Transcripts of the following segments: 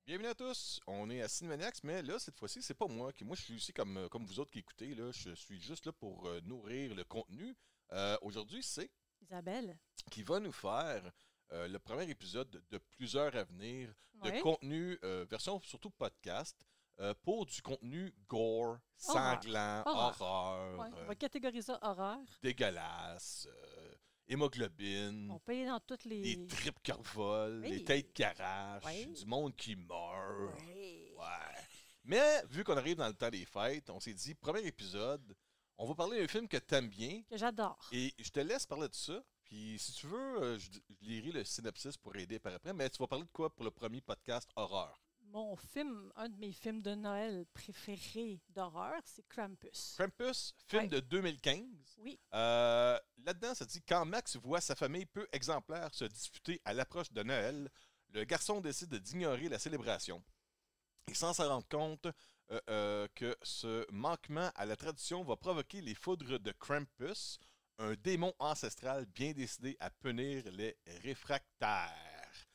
Bienvenue à tous, on est à Cinemaniacs, mais là, cette fois-ci, c'est pas moi. Moi, je suis ici comme vous autres qui écoutez, là, je suis juste là pour nourrir le contenu. Aujourd'hui, c'est Isabelle. qui va nous faire le premier épisode de plusieurs à venir, de Oui. contenu, version surtout podcast, pour du contenu gore, Horreur. sanglant, Horreur. horreur, Ouais. On va catégoriser horreur. dégueulasse, hémoglobine, On peut aller dans toutes des les. tripes qui revolent, des Oui. têtes qui arrachent, Oui. du monde qui meurt. Oui. Ouais. Mais vu qu'on arrive dans le temps des fêtes, on s'est dit, premier épisode, on va parler d'un film que t'aimes bien. Que j'adore. Et je te laisse parler de ça. Puis si tu veux, je lirai le synopsis pour aider par après. Mais tu vas parler de quoi pour le premier podcast horreur? Mon film, un de mes films de Noël préférés d'horreur, c'est Krampus. Krampus, film Ouais. de 2015. Oui. Là-dedans, ça dit quand Max voit sa famille peu exemplaire se disputer à l'approche de Noël, le garçon décide d'ignorer la célébration. Et sans s'en rendre compte que ce manquement à la tradition va provoquer les foudres de Krampus, un démon ancestral bien décidé à punir les réfractaires.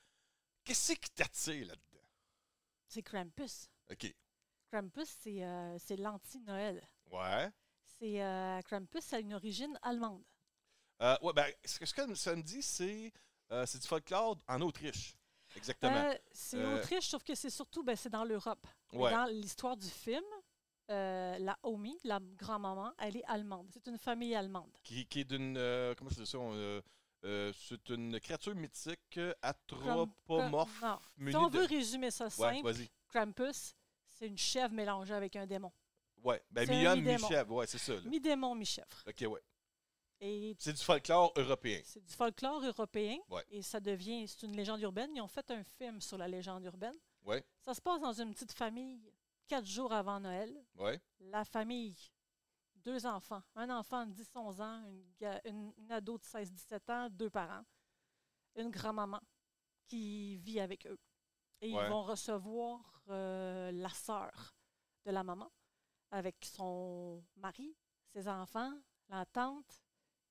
Qu'est-ce qui t'attire là-dedans? C'est Krampus. OK. Krampus, c'est l'anti-Noël. Ouais. Krampus a une origine allemande. Ouais, ben, ce que ça me dit, c'est du folklore en Autriche. Exactement. C'est l'Autriche, sauf que c'est surtout, c'est dans l'Europe. Mais Ouais. dans l'histoire du film, la Omi, la grand-maman, elle est allemande. C'est une famille allemande. Qui est d'une. Comment je dis ça? C'est une créature mythique Non. anthropomorphe. Si munie on de- veut résumer ça Ouais, simple, vas-y. Krampus, c'est une chèvre mélangée avec un démon. Ouais, ben C'est un mi-homme, mi-démon. mi-chèvre, ouais, c'est ça. Là. Mi-démon, mi-chèvre. Ok, ouais. Et C'est du folklore européen. c'est du folklore européen. Ouais. Et c'est une légende urbaine. Ils ont fait un film sur la légende urbaine. Ouais, Ça se passe dans une petite famille, 4 jours avant Noël. ouais. La famille, 2 enfants. Un enfant de 10-11 ans, une ado de 16-17 ans, 2 parents. Une grand-maman qui vit avec eux. Et Ouais. ils vont recevoir la sœur de la maman avec son mari, ses enfants, la tante.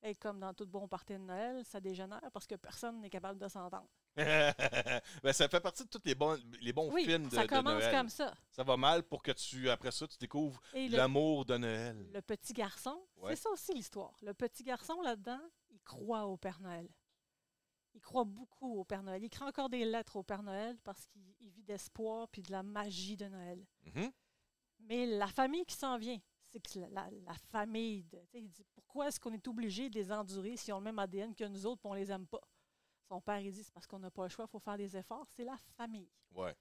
Et comme dans tout bon party de Noël, ça dégénère parce que personne n'est capable de s'entendre. Ben, ça fait partie de tous les bons Oui, films ça de commence Noël. comme ça. Ça va mal pour que après ça, tu découvres Et l'amour de Noël. le petit garçon, Ouais. c'est ça aussi l'histoire. Le petit garçon, là-dedans, il croit au Père Noël. Il croit beaucoup au Père Noël. Il écrit encore des lettres au Père Noël parce qu'il vit d'espoir puis de la magie de Noël. Mhm. Mais la famille qui s'en vient, c'est que la famille, il dit pourquoi est-ce qu'on est obligé de les endurer s'ils ont le même ADN que nous autres et on les aime pas? Son père, il dit c'est parce qu'on n'a pas le choix, il faut faire des efforts. C'est la famille. Ouais.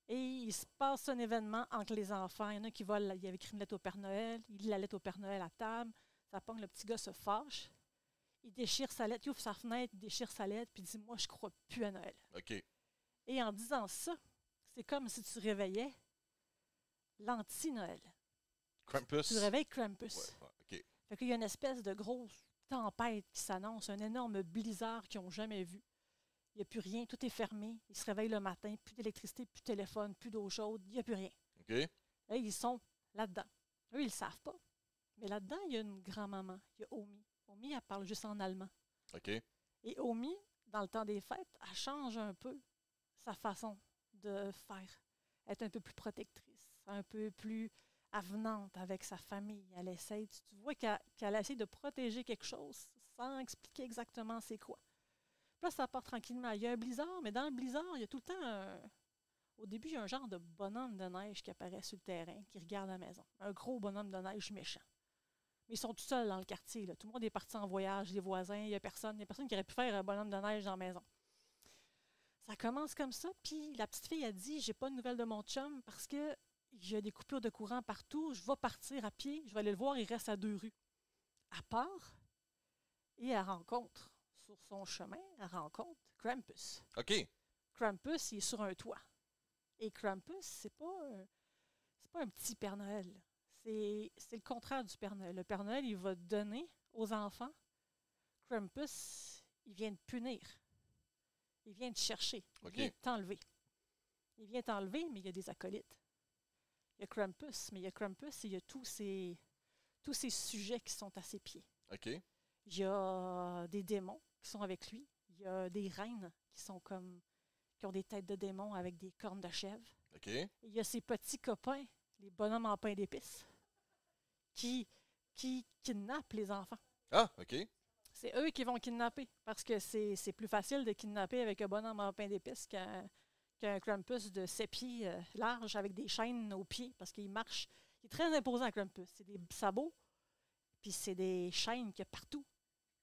Et il se passe un événement entre les enfants. Il y en a qui volent, il avait écrit une lettre au Père Noël, il lit la lettre au Père Noël à table, ça pogne, le petit gars se fâche, il déchire sa lettre, il ouvre sa fenêtre, il déchire sa lettre, puis il dit moi je crois plus à Noël. OK. Et en disant ça, c'est comme si tu réveillais l'anti-Noël. Krampus. Tu réveilles Krampus. Ouais, OK. Fait qu'il y a une espèce de grosse tempête qui s'annonce, un énorme blizzard qu'ils n'ont jamais vu. Il n'y a plus rien, tout est fermé. Ils se réveillent le matin, plus d'électricité, plus de téléphone, plus d'eau chaude, il n'y a plus rien. OK. Là, ils sont là-dedans. Eux, ils ne le savent pas. Mais là-dedans, il y a une grand-maman, il y a Omi. Omi, elle parle juste en allemand. OK. Et Omi, dans le temps des fêtes, elle change un peu sa façon de faire. Être un peu plus protectrice, un peu plus avenante avec sa famille. Elle essaie, tu vois qu'elle essaie de protéger quelque chose sans expliquer exactement c'est quoi. Puis là, ça part tranquillement. Il y a un blizzard, mais dans le blizzard, il y a tout le temps au début, il y a un genre de bonhomme de neige qui apparaît sur le terrain, qui regarde la maison. Un gros bonhomme de neige méchant. Mais ils sont tout seuls dans le quartier. Là. Tout le monde est parti en voyage, les voisins, il n'y a personne. Il y a personne qui aurait pu faire un bonhomme de neige dans la maison. Ça commence comme ça, puis la petite fille a dit j'ai pas de nouvelles de mon chum parce que il y a des coupures de courant partout. Je vais partir à pied, je vais aller le voir, il reste à 2 rues. Elle part et elle rencontre, sur son chemin, elle rencontre Krampus. OK. Krampus, il est sur un toit. Et Krampus, c'est pas un petit Père Noël. C'est le contraire du Père Noël. Le Père Noël, il va donner aux enfants. Krampus, il vient te punir. Il vient te chercher. Il OK. vient t'enlever. Il vient t'enlever, mais il y a des acolytes. Il y a Krampus, mais il y a Krampus et il y a tous ces sujets qui sont à ses pieds. OK. Il y a des démons qui sont avec lui. Il y a des reines qui sont comme qui ont des têtes de démons avec des cornes de chèvre. OK. Et il y a ses petits copains, les bonhommes en pain d'épices, qui kidnappent les enfants. Ah, OK. C'est eux qui vont kidnapper, parce que c'est plus facile de kidnapper avec un bonhomme en pain d'épices qu'un Krampus de 7 pieds large avec des chaînes aux pieds, parce qu'il marche. Il est très imposant, Krampus. C'est des sabots, puis c'est des chaînes qu'il y a partout.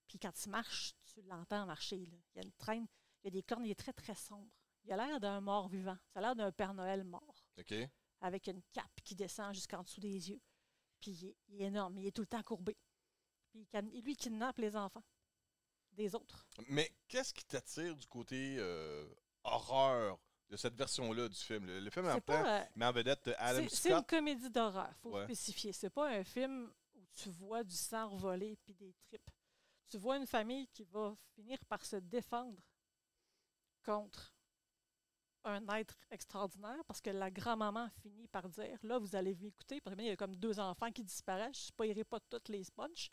Puis quand il marche, tu l'entends marcher. Là. Il y a une traîne, il y a des cornes, il est très, très sombre. Il a l'air d'un mort vivant. Ça a l'air d'un Père Noël mort, OK. avec une cape qui descend jusqu'en dessous des yeux. Puis il est énorme, il est tout le temps courbé. Puis lui, il kidnappe les enfants des autres. Mais qu'est-ce qui t'attire du côté horreur de cette version-là du film? Le film, en même temps, met en vedette Adam c'est une Scott. comédie d'horreur, il faut Ouais. spécifier. C'est pas un film où tu vois du sang voler puis des tripes. Tu vois une famille qui va finir par se défendre contre un être extraordinaire parce que la grand-maman finit par dire, là, vous allez m'écouter, parce qu'il y a comme 2 enfants qui disparaissent. Je ne spoilerai pas toutes les sponges.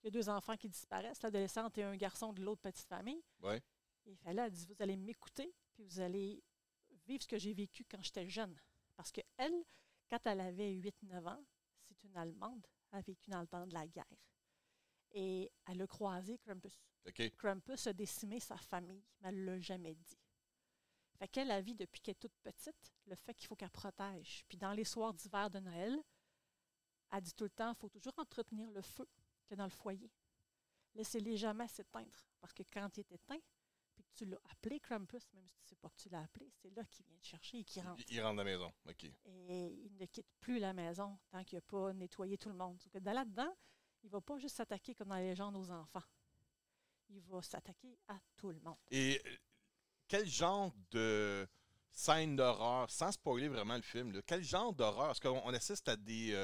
Il y a 2 enfants qui disparaissent, l'adolescente et un garçon de l'autre petite famille. Ouais. Et là, elle dit, vous allez m'écouter, puis vous allez vivre ce que j'ai vécu quand j'étais jeune. Parce qu'elle, quand elle avait 8-9 ans, c'est une Allemande, elle a vécu dans le temps de la guerre. Et elle a croisé Krampus. OK. Krampus a décimé sa famille, mais elle ne l'a jamais dit. Fait qu'elle a vu depuis qu'elle est toute petite le fait qu'il faut qu'elle protège. Puis dans les soirs d'hiver de Noël, elle dit tout le temps, il faut toujours entretenir le feu qu'il y a dans le foyer. Laissez-les jamais s'éteindre. Parce que quand il est éteint, puis que tu l'as appelé Krampus, même si tu ne sais pas que tu l'as appelé, c'est là qu'il vient te chercher et qu'il rentre. Il rentre à la maison. OK. Et il ne quitte plus la maison tant qu'il n'a pas nettoyé tout le monde. Donc, là-dedans, il ne va pas juste s'attaquer comme dans la légende aux enfants. Il va s'attaquer à tout le monde. Et quel genre de scène d'horreur, sans spoiler vraiment le film, là, quel genre d'horreur? Est-ce qu'on assiste à des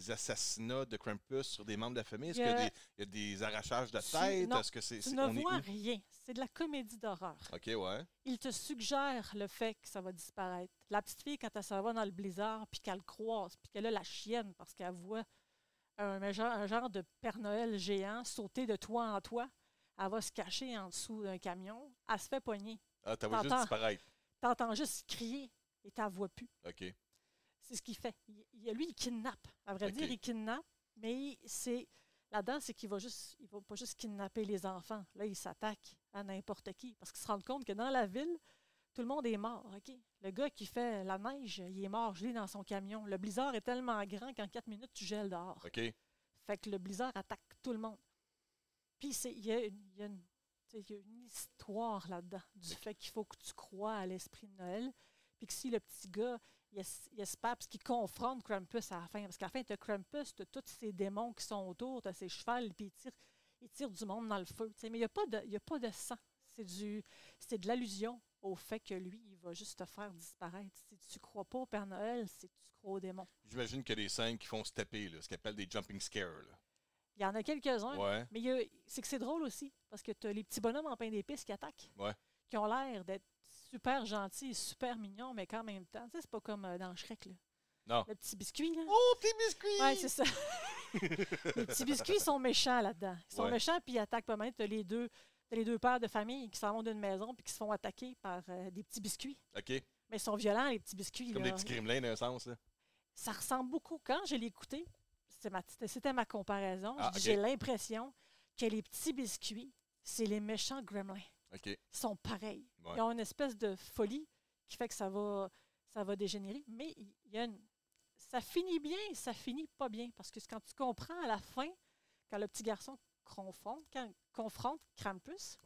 assassinats de Krampus sur des membres de la famille? Est-ce qu'il y a des arrachages de tête? Non, Est-ce que c'est, tu ne vois rien. C'est de la comédie d'horreur. OK, ouais. Il te suggère le fait que ça va disparaître. La petite fille, quand elle s'en va dans le blizzard, puis qu'elle le croise, puis qu'elle a la chienne parce qu'elle voit un genre de Père Noël géant sauter de toit en toit, elle va se cacher en dessous d'un camion, elle se fait pogner. Ah, t'as vu juste disparaître. T'entends juste crier et tu la vois plus. OK. C'est ce qu'il fait. Lui, il kidnappe. À vrai dire, il kidnappe, mais là-dedans, c'est qu'il va pas juste kidnapper les enfants. Là, il s'attaque à n'importe qui. Parce qu'il se rend compte que dans la ville, tout le monde est mort. OK? Le gars qui fait la neige, il est mort gelé dans son camion. Le blizzard est tellement grand qu'en 4 minutes, tu gèles dehors. OK. Fait que le blizzard attaque tout le monde. Puis il y a une histoire là-dedans du fait qu'il faut que tu crois à l'esprit de Noël. Puis que si le petit gars, il y a Spaps qui confronte Krampus à la fin. Parce qu'à la fin, tu as Krampus, tu as tous ces démons qui sont autour, tu as ses chevals, puis il tire du monde dans le feu. Mais il n'y a pas de sang. C'est de l'allusion au fait que lui, il va juste te faire disparaître. Si tu ne crois pas au Père Noël, c'est que tu crois aux démons. J'imagine qu'il y a des scènes qui font se taper, là, ce qu'ils appellent des jumping scares. Là. Il y en a quelques-uns, ouais. Mais c'est que c'est drôle aussi, parce que tu as les petits bonhommes en pain d'épices qui attaquent, qui ont l'air d'être super gentils, super mignons, mais qu'en même temps, c'est pas comme dans Shrek, là. Non. Le petit biscuit, là. Oh, petit biscuit! Oui, c'est ça. Les petits biscuits sont méchants là-dedans. Ils sont méchants, puis ils attaquent pas mal. Tu as les deux pères de famille qui s'en vont d'une maison puis qui se font attaquer par des petits biscuits. OK. Mais ils sont violents, les petits biscuits. Comme là. des petits gremlins, dans un sens. Là. Ça ressemble beaucoup. Quand je l'ai écouté, c'était ma comparaison. Ah, okay. J'ai l'impression que les petits biscuits, c'est les méchants gremlins. OK. Ils sont pareils. Ouais. Ils ont une espèce de folie qui fait que ça va dégénérer. Mais ça finit bien et ça finit pas bien. Parce que quand tu comprends à la fin, quand le petit garçon confronte Krampus,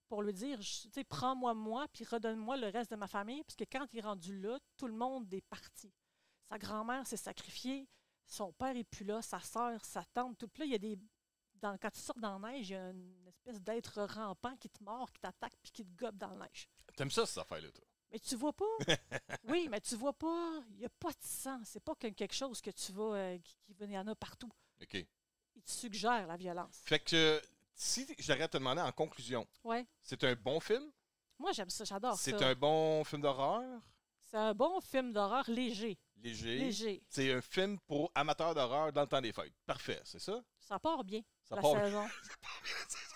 pour lui dire, prends-moi, puis redonne-moi le reste de ma famille, parce que quand il est rendu là, tout le monde est parti. Sa grand-mère s'est sacrifiée, son père n'est plus là, sa sœur, sa tante, tout là, il y a quand tu sors dans la neige, il y a une espèce d'être rampant qui te mord, qui t'attaque, puis qui te gobe dans la neige. T'aimes ça, cette affaire-là, toi? Mais tu vois pas. Oui, mais tu vois pas. Il n'y a pas de sang. C'est pas quelque chose que tu vas. Il y en a partout. OK. Il te suggère la violence. Fait que si j'arrête de te demander en conclusion, c'est un bon film? Moi, j'aime ça. J'adore ça. C'est un bon film d'horreur? C'est un bon film d'horreur léger. Léger. C'est un film pour amateurs d'horreur dans le temps des fêtes. Parfait, c'est ça? Ça part bien, ça la part saison. Ça part bien la saison.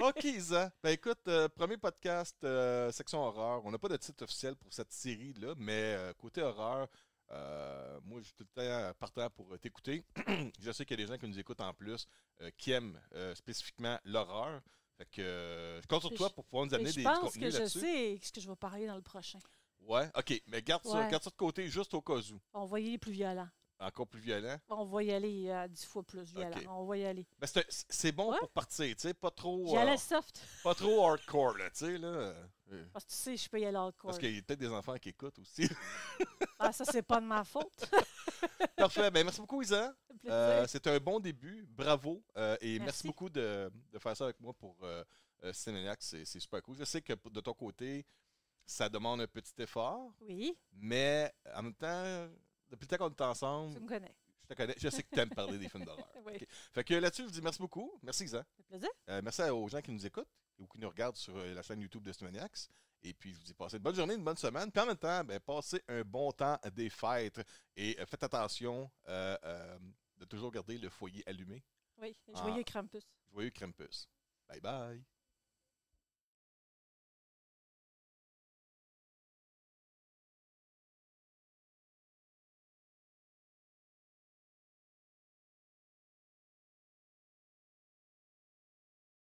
OK, Isa. Ben écoute, premier podcast section horreur. On n'a pas de titre officiel pour cette série-là, mais côté horreur, moi, je suis tout le temps partant pour t'écouter. Je sais qu'il y a des gens qui nous écoutent en plus qui aiment spécifiquement l'horreur. Fait que je compte sur toi pour pouvoir nous amener Je des pense que contenus je là-dessus. sais ce que je vais parler dans le prochain. Ouais, OK, mais Ouais. garde ça de côté juste au cas où. On va y aller plus violent. Encore plus violent. On va y aller 10 fois plus violent. OK. On va y aller. Ben, c'est bon Ouais. pour partir, tu sais, pas trop J'y allais soft. pas trop hardcore, là, tu sais, là. Parce que tu sais, je peux y aller hardcore. Parce qu'il y a peut-être des enfants qui écoutent aussi. Ah, ça, c'est pas de ma faute. Parfait. Ben, merci beaucoup, Isa. Ça fait plaisir. C'était un bon début. Bravo. Et merci Merci. beaucoup de faire ça avec moi pour Cinéniac. C'est super cool. Je sais que de ton côté, ça demande un petit effort, Oui, mais en même temps, depuis le temps qu'on est tu ensemble, me connais. je te connais. Je sais que tu aimes parler des films d'horreur. Oui. Ok. Fait que là-dessus, je vous dis merci beaucoup. Merci, Isa. Ça fait plaisir. Merci aux gens qui nous écoutent ou qui nous regardent sur la chaîne YouTube de Cinéniacs. Et puis, je vous dis passez une bonne journée, une bonne semaine. Puis en même temps, ben, passez un bon temps des fêtes. Et faites attention de toujours garder le foyer allumé. Oui, Ah. joyeux Krampus. Joyeux Krampus. Bye bye.